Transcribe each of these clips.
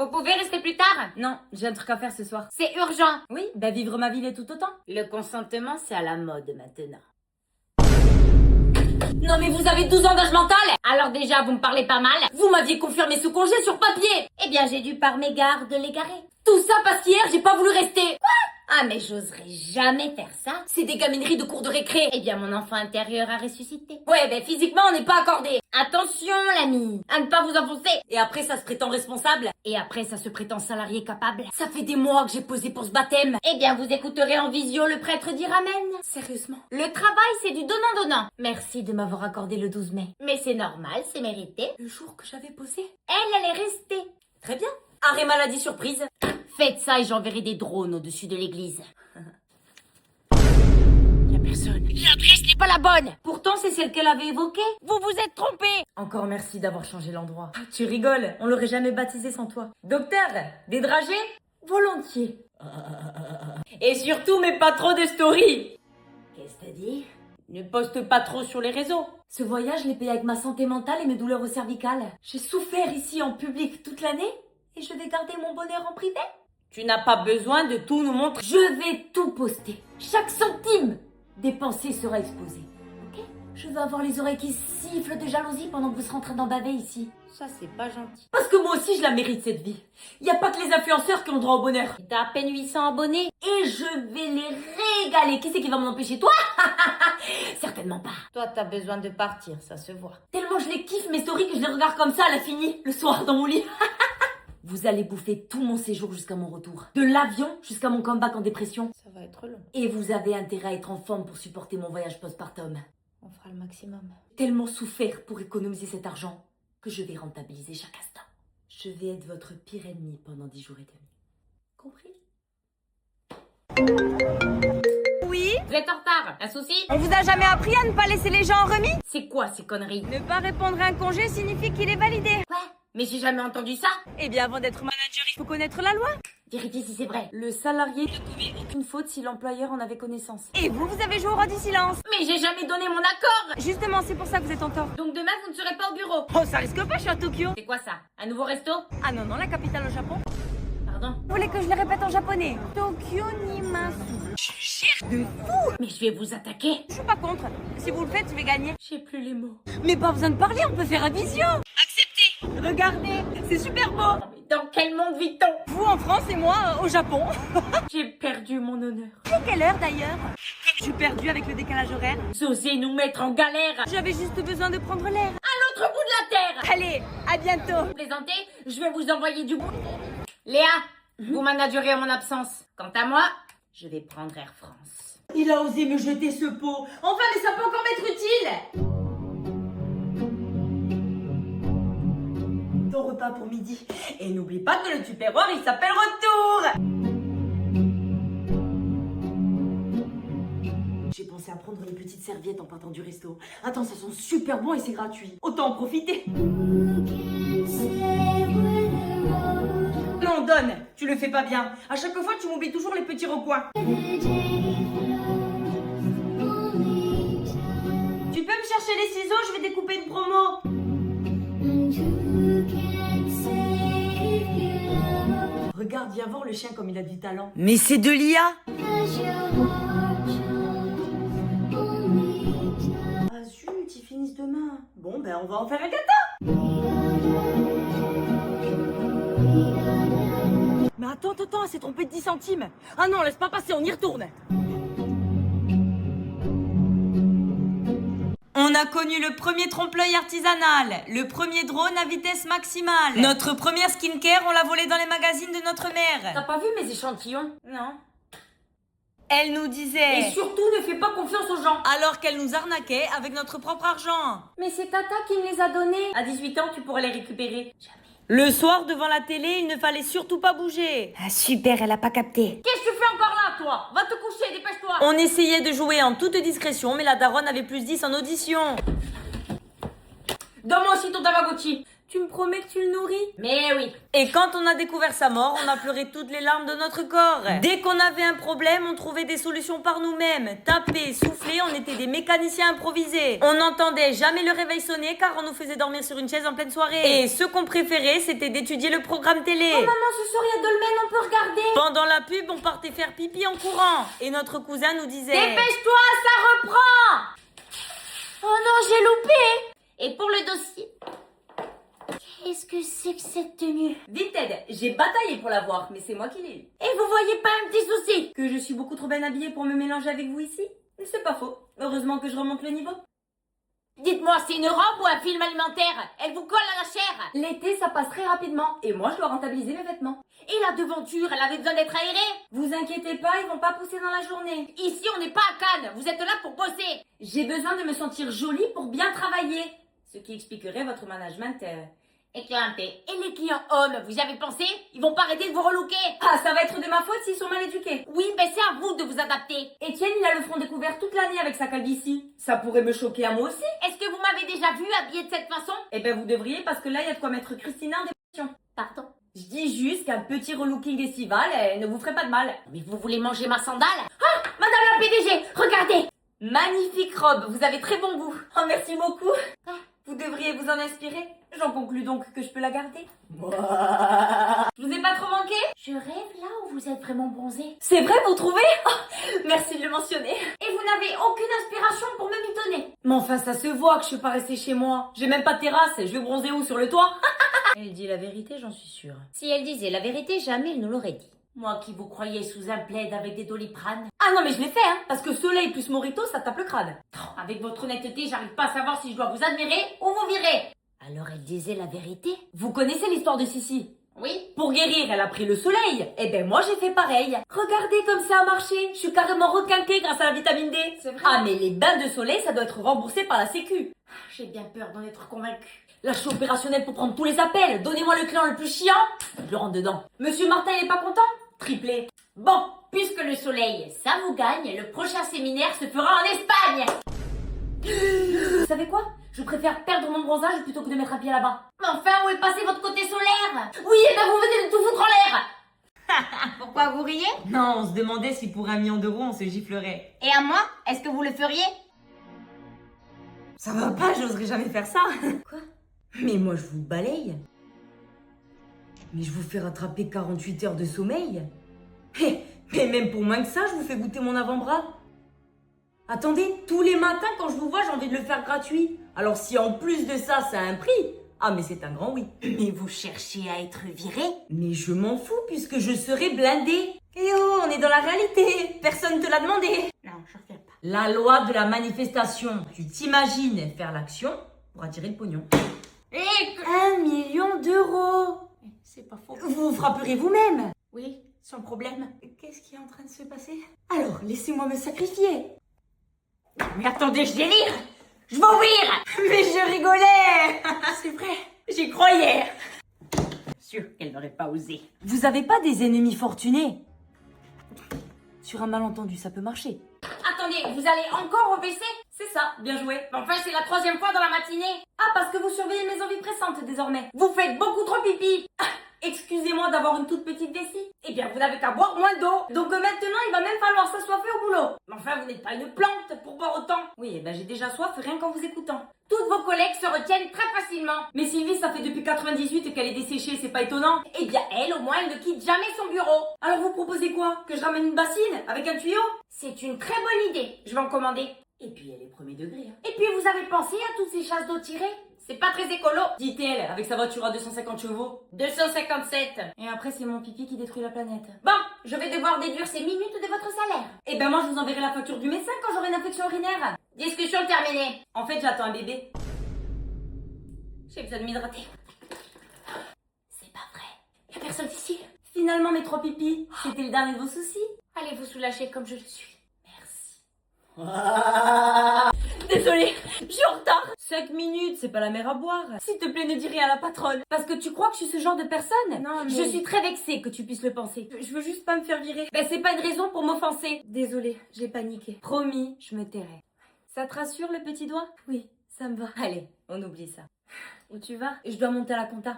Vous pouvez rester plus tard? Non, j'ai un truc à faire ce soir. C'est urgent. Oui, bah vivre ma vie l'est tout autant. Le consentement, c'est à la mode maintenant. Non mais vous avez 12 ans d'âge mental. Alors déjà, vous me parlez pas mal. Vous m'aviez confirmé sous congé sur papier. Eh bien, j'ai dû par mégarde l'égarer. Tout ça parce qu'hier j'ai pas voulu rester. Ah, mais j'oserais jamais faire ça. C'est des gamineries de cours de récré. Eh bien, mon enfant intérieur a ressuscité. Ouais, ben physiquement on n'est pas accordé. Attention, l'ami, à ne pas vous enfoncer. Et après ça se prétend responsable. Et après, ça se prétend salarié capable. Ça fait des mois que j'ai posé pour ce baptême. Eh bien, vous écouterez en visio le prêtre dire amen. Sérieusement. Le travail, c'est du donnant-donnant. Merci de m'avoir accordé le 12 mai. Mais c'est normal, c'est mérité. Le jour que j'avais posé. Elle est restée. Très bien. Arrêt maladie surprise. Faites ça et j'enverrai des drones au-dessus de l'église. Y a personne. L'adresse n'est pas la bonne. Pourtant c'est celle qu'elle avait évoquée. Vous vous êtes trompé. Encore merci d'avoir changé l'endroit. Ah, tu rigoles, on l'aurait jamais baptisé sans toi. Docteur, des dragées? Volontiers. Et surtout, mets pas trop de stories. Qu'est-ce que t'as dit? Ne poste pas trop sur les réseaux. Ce voyage, je l'ai payé avec ma santé mentale et mes douleurs au cervical. J'ai souffert ici en public toute l'année et je vais garder mon bonheur en privé. Tu n'as pas besoin de tout nous montrer. Je vais tout poster. Chaque centime dépensé sera exposé. Ok? Je veux avoir les oreilles qui sifflent de jalousie pendant que vous serez en train d'en baver ici. Ça, c'est pas gentil. Parce que moi aussi, je la mérite cette vie. Y a pas que les influenceurs qui ont droit au bonheur. T'as à peine 800 abonnés. Et je vais les régaler. Qui c'est qui va m'en empêcher? Toi? Certainement pas. Toi, t'as besoin de partir, ça se voit. Tellement je les kiffe mes stories que je les regarde comme ça à l'infini, le soir dans mon lit. Vous allez bouffer tout mon séjour jusqu'à mon retour. De l'avion jusqu'à mon comeback en dépression. Ça va être long. Et vous avez intérêt à être en forme pour supporter mon voyage postpartum. On fera le maximum. Tellement souffert pour économiser cet argent que je vais rentabiliser chaque instant. Je vais être votre pire ennemi pendant 10 jours et demi. Compris? Oui? Vous êtes en retard. Un souci? On vous a jamais appris à ne pas laisser les gens en remis? C'est quoi ces conneries? Ne pas répondre à un congé signifie qu'il est validé. Quoi? Mais j'ai jamais entendu ça. Eh bien, avant d'être manager, il faut connaître la loi. Vérifiez si c'est vrai. Le salarié ne commet aucune faute si l'employeur en avait connaissance. Et vous, vous avez joué au roi du silence. Mais j'ai jamais donné mon accord. Justement, c'est pour ça que vous êtes en tort. Donc demain, vous ne serez pas au bureau. Oh, ça risque pas, je suis à Tokyo. C'est quoi ça? Un nouveau resto? Ah non, non, la capitale au Japon. Pardon? Vous voulez que je le répète en japonais? Tokyo Nimasu. De fou. Mais je vais vous attaquer. Je suis pas contre. Si vous le faites, je vais gagner. J'ai plus les mots. Mais pas besoin de parler, on peut faire un visio. Acceptez. Regardez, c'est super beau. Non, mais dans quel monde vit-on? Vous en France et moi au Japon. J'ai perdu mon honneur. C'est quelle heure d'ailleurs? Comme je suis perdue avec le décalage horaire. Vous osez nous mettre en galère. J'avais juste besoin de prendre l'air. À l'autre bout de la terre. Allez, à bientôt. Vous plaisantez? Je vais vous envoyer du bout. Léa, vous managerez en mon absence. Quant à moi, je vais prendre Air France. Il a osé me jeter ce pot. Enfin, mais ça peut encore m'être utile. Ton repas pour midi. Et n'oublie pas que le tupperware, il s'appelle Retour. J'ai pensé à prendre une petite serviette en partant du resto. Attends, ça sent super bon et c'est gratuit. Autant en profiter. Non, donne. Tu le fais pas bien. À chaque fois, tu m'oublies toujours les petits recoins. Tu peux me chercher les ciseaux, je vais découper une promo. Regarde, viens voir le chien comme il a du talent. Mais c'est de l'IA. Ah zut, ils finissent demain. Bon, ben on va en faire un gâteau. Mais attends, elle s'est trompée de 10 centimes. Ah non, laisse pas passer, on y retourne. On a connu le premier trompe-l'œil artisanal, le premier drone à vitesse maximale. Notre première skincare, on l'a volée dans les magazines de notre T'as mère. pas vu mes échantillons? Non. Elle nous Et disait... surtout, ne fais pas confiance aux gens. Alors qu'elle nous arnaquait avec notre propre argent. Mais c'est Tata qui me les a donnés. À 18 ans, tu pourrais les récupérer. Le soir, devant la télé, il ne fallait surtout pas bouger. Ah super, elle a pas capté. Qu'est-ce que tu fais encore là, toi? Va te coucher, dépêche-toi. On essayait de jouer en toute discrétion, mais la daronne avait plus 10 en audition. Donne-moi aussi ton Tamagotchi. Tu me promets que tu le nourris? Mais oui. Et quand on a découvert sa mort, on a pleuré toutes les larmes de notre corps. Dès qu'on avait un problème, on trouvait des solutions par nous-mêmes. Taper, souffler, on était des mécaniciens improvisés. On n'entendait jamais le réveil sonner car on nous faisait dormir sur une chaise en pleine soirée. Et ce qu'on préférait, c'était d'étudier le programme télé. Oh maman, ce soir il y a Dolmen, on peut regarder. Pendant la pub, on partait faire pipi en courant. Et notre cousin nous disait... Dépêche-toi, ça reprend. Oh non, j'ai loupé. Et pour le dossier, qu'est-ce que c'est que cette tenue? Vite Ted, j'ai bataillé pour l'avoir, mais c'est moi qui l'ai eu. Et vous voyez pas un petit souci? Que je suis beaucoup trop bien habillée pour me mélanger avec vous ici? C'est pas faux. Heureusement que je remonte le niveau. Dites-moi, c'est une robe ou un film alimentaire? Elle vous colle à la chair. L'été, ça passe très rapidement, et moi je dois rentabiliser mes vêtements. Et la devanture, elle avait besoin d'être aérée? Vous inquiétez pas, ils vont pas pousser dans la journée. Ici, on n'est pas à Cannes. Vous êtes là pour bosser. J'ai besoin de me sentir jolie pour bien travailler. Ce qui expliquerait votre management. Éclaté. Et les clients hommes, vous y avez pensé? Ils vont pas arrêter de vous relooker. Ah, ça va être de ma faute s'ils sont mal éduqués. Oui, ben c'est à vous de vous adapter. Étienne, il a le front découvert toute l'année avec sa calvitie. Ça pourrait me choquer à moi aussi. Est-ce que vous m'avez déjà vu habillée de cette façon? Eh ben vous devriez parce que là, il y a de quoi mettre Christina en dépression. Pardon? Je dis juste qu'un petit relooking estival ne vous ferait pas de mal. Mais vous voulez manger ma sandale? Ah, madame la PDG, regardez. Magnifique robe, vous avez très bon goût. Oh, merci beaucoup. Vous devriez vous en inspirer. J'en conclus donc que je peux la garder. Je vous ai pas trop manqué? Je rêve là où vous êtes vraiment bronzé. C'est vrai, vous trouvez? Oh, merci de le mentionner. Et vous n'avez aucune inspiration pour me mitonner. Mais enfin, ça se voit que je suis pas restée chez moi. J'ai même pas de terrasse, je vais bronzer où, sur le toit? Elle dit la vérité, j'en suis sûre. Si elle disait la vérité, jamais elle nous l'aurait dit. Moi qui vous croyais sous un plaid avec des doliprane. Ah non, mais je l'ai fait, hein, parce que soleil plus morito, ça tape le crâne. Avec votre honnêteté, j'arrive pas à savoir si je dois vous admirer ou vous virer. Alors elle disait la vérité? Vous connaissez l'histoire de Sissi? Oui. Pour guérir, elle a pris le soleil. Eh ben moi, j'ai fait pareil. Regardez comme ça a marché. Je suis carrément requinquée grâce à la vitamine D. C'est vrai. Ah, mais les bains de soleil, ça doit être remboursé par la sécu. J'ai bien peur d'en être convaincue. Là, je suis opérationnelle pour prendre tous les appels. Donnez-moi le client le plus chiant. Je le rentre dedans. Monsieur Martin, il est pas content? Triplé. Bon, puisque le soleil, ça vous gagne, le prochain séminaire se fera en Espagne. Vous savez quoi? Je préfère perdre mon bronzage plutôt que de mettre un pied là-bas. Mais enfin, où est passé votre côté solaire? Oui, et ben vous venez de tout foutre en l'air. Pourquoi vous riez? Non, on se demandait si pour 1 million d'euros, on se giflerait. Et à moi, est-ce que vous le feriez? Ça va pas, j'oserais jamais faire ça. Quoi? Mais moi, je vous balaye. Mais je vous fais rattraper 48 heures de sommeil. Mais même pour moins que ça, je vous fais goûter mon avant-bras. Attendez, tous les matins, quand je vous vois, j'ai envie de le faire gratuit. Alors si en plus de ça, ça a un prix, ah mais c'est un grand oui. Mais vous cherchez à être viré? Mais je m'en fous puisque je serai blindée. Eh oh, on est dans la réalité. Personne te l'a demandé. Non, je reviens pas. La loi de la manifestation. Tu t'imagines faire l'action pour attirer le pognon. Et 1 million d'euros. c'est pas faux. Vous vous frapperez vous-même. Oui, sans problème. Qu'est-ce qui est en train de se passer? Alors, laissez-moi me sacrifier. Mais attendez, je délire. Je vais ouvrir. Mais je rigolais. C'est vrai, j'y croyais. Sûr qu'elle n'aurait pas osé. Vous avez pas des ennemis fortunés? Sur un malentendu, ça peut marcher. Attendez, vous allez encore au WC? C'est ça, bien joué. Enfin, c'est la 3e fois dans la matinée. Ah, parce que vous surveillez mes envies pressantes désormais. Vous faites beaucoup trop pipi. Excusez-moi d'avoir une toute petite vessie. Eh bien, vous n'avez qu'à boire moins d'eau. Donc maintenant, il va même falloir s'assoiffer au boulot. Mais enfin, vous n'êtes pas une plante pour boire autant. Oui, eh ben j'ai déjà soif rien qu'en vous écoutant. Toutes vos collègues se retiennent très facilement. Mais Sylvie, ça fait depuis 98 qu'elle est desséchée, c'est pas étonnant. Eh bien, elle, au moins, elle ne quitte jamais son bureau. Alors vous proposez quoi? Que je ramène une bassine avec un tuyau? C'est une très bonne idée. Je vais en commander. Et puis elle est premier degré. Hein. Et puis, vous avez pensé à toutes ces chasses d'eau tirées? C'est pas très écolo. Dit-elle, avec sa voiture à 250 chevaux. 257. Et après, c'est mon pipi qui détruit la planète. Bon, je vais devoir déduire ces minutes de votre salaire. Eh ben moi, je vous enverrai la facture du médecin quand j'aurai une infection urinaire. Discussion terminée. En fait, j'attends un bébé. J'ai besoin de m'hydrater. C'est pas vrai. Y'a personne ici. Finalement, mes 3 pipis, c'était le dernier de vos soucis. Allez vous soulager comme je le suis. Désolée, je suis en retard. 5 minutes, c'est pas la mer à boire. S'il te plaît, ne dis rien à la patronne. Parce que tu crois que je suis ce genre de personne? Non, mais... Je suis très vexée que tu puisses le penser. Je veux juste pas me faire virer. Ben, c'est pas une raison pour m'offenser. Désolée, j'ai paniqué. Promis, je me tairai. Ça te rassure, le petit doigt? Oui, ça me va. Allez, on oublie ça. Où tu vas? Je dois monter à la compta.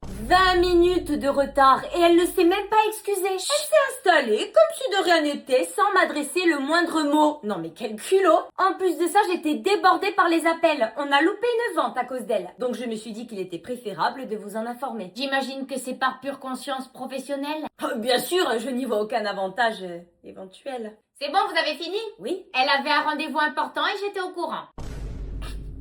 20 minutes de retard et elle ne s'est même pas excusée. Elle s'est installée comme si de rien n'était sans m'adresser le moindre mot. Non mais quel culot! En plus de ça, j'étais débordée par les appels. On a loupé une vente à cause d'elle. Donc je me suis dit qu'il était préférable de vous en informer. J'imagine que c'est par pure conscience professionnelle. Oh, bien sûr, je n'y vois aucun avantage éventuel. C'est bon, vous avez fini? Oui, Elle avait un rendez-vous important et j'étais au courant.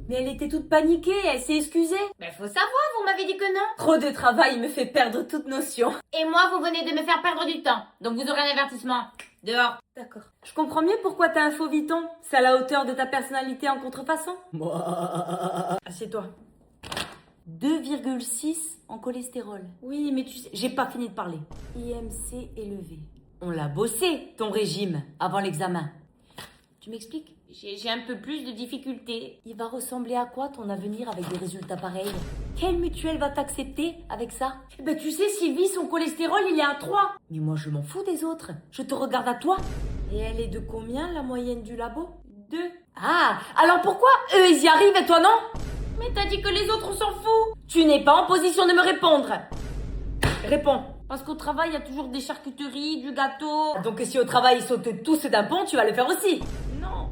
mais elle était toute paniquée, elle s'est excusée. Mais faut savoir, vous m'avez dit que non. Trop de travail me fait perdre toute notion. Et moi, vous venez de me faire perdre du temps. Donc vous aurez un avertissement. Dehors. D'accord. Je comprends mieux pourquoi t'as un faux Vuitton. C'est à la hauteur de ta personnalité en contrefaçon. Assieds-toi. 2,6 en cholestérol. Oui, mais tu sais, j'ai pas fini de parler. IMC élevé. On l'a bossé, ton régime, avant l'examen. Tu m'expliques? J'ai un peu plus de difficultés. Il va ressembler à quoi ton avenir avec des résultats pareils? Quelle mutuelle va t'accepter avec ça? Eh ben tu sais, Sylvie, son cholestérol il est à 3. Mais moi je m'en fous des autres. Je te regarde à toi. Et elle est de combien la moyenne du labo? 2. Ah, alors pourquoi eux ils y arrivent et toi non? Mais t'as dit que les autres, on s'en fout. Tu n'es pas en position de me répondre. Réponds. Parce qu'au travail, il y a toujours des charcuteries, du gâteau. Donc si au travail ils sautent tous d'un pont, tu vas le faire aussi? Non.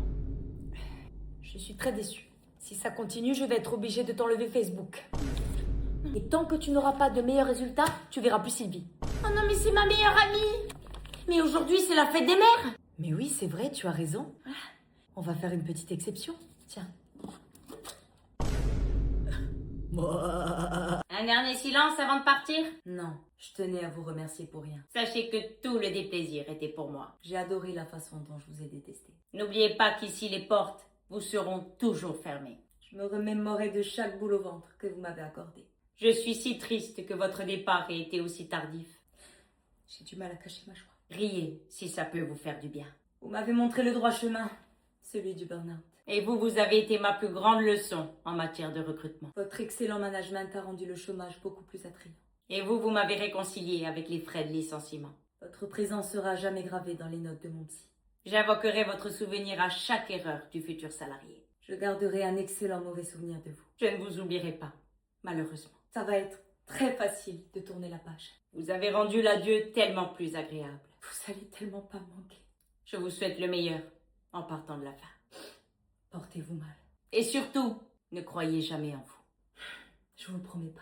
Je suis très déçue. Si ça continue, je vais être obligée de t'enlever Facebook. Et tant que tu n'auras pas de meilleurs résultats, tu verras plus Sylvie. Oh non, mais c'est ma meilleure amie. Mais aujourd'hui, c'est la fête des mères. Mais oui, c'est vrai, tu as raison. On va faire une petite exception. Tiens. Un dernier silence avant de partir. Non, je tenais à vous remercier pour rien. Sachez que tout le déplaisir était pour moi. J'ai adoré la façon dont je vous ai détesté. N'oubliez pas qu'ici, les portes vous seront toujours fermées. Je me remémorais de chaque boule au ventre que vous m'avez accordé. Je suis si triste que votre départ ait été aussi tardif. J'ai du mal à cacher ma joie. Riez si ça peut vous faire du bien. Vous m'avez montré le droit chemin, celui du burn-out. Et vous avez été ma plus grande leçon en matière de recrutement. Votre excellent management a rendu le chômage beaucoup plus attrayant. Et vous m'avez réconcilié avec les frais de licenciement. Votre présence sera à jamais gravée dans les notes de mon psy. J'invoquerai votre souvenir à chaque erreur du futur salarié. Je garderai un excellent mauvais souvenir de vous. Je ne vous oublierai pas, malheureusement. Ça va être très facile de tourner la page. Vous avez rendu l'adieu tellement plus agréable. Vous allez tellement pas me manquer. Je vous souhaite le meilleur en partant de la fin. Portez-vous mal. Et surtout, ne croyez jamais en vous. Je vous le promets pas.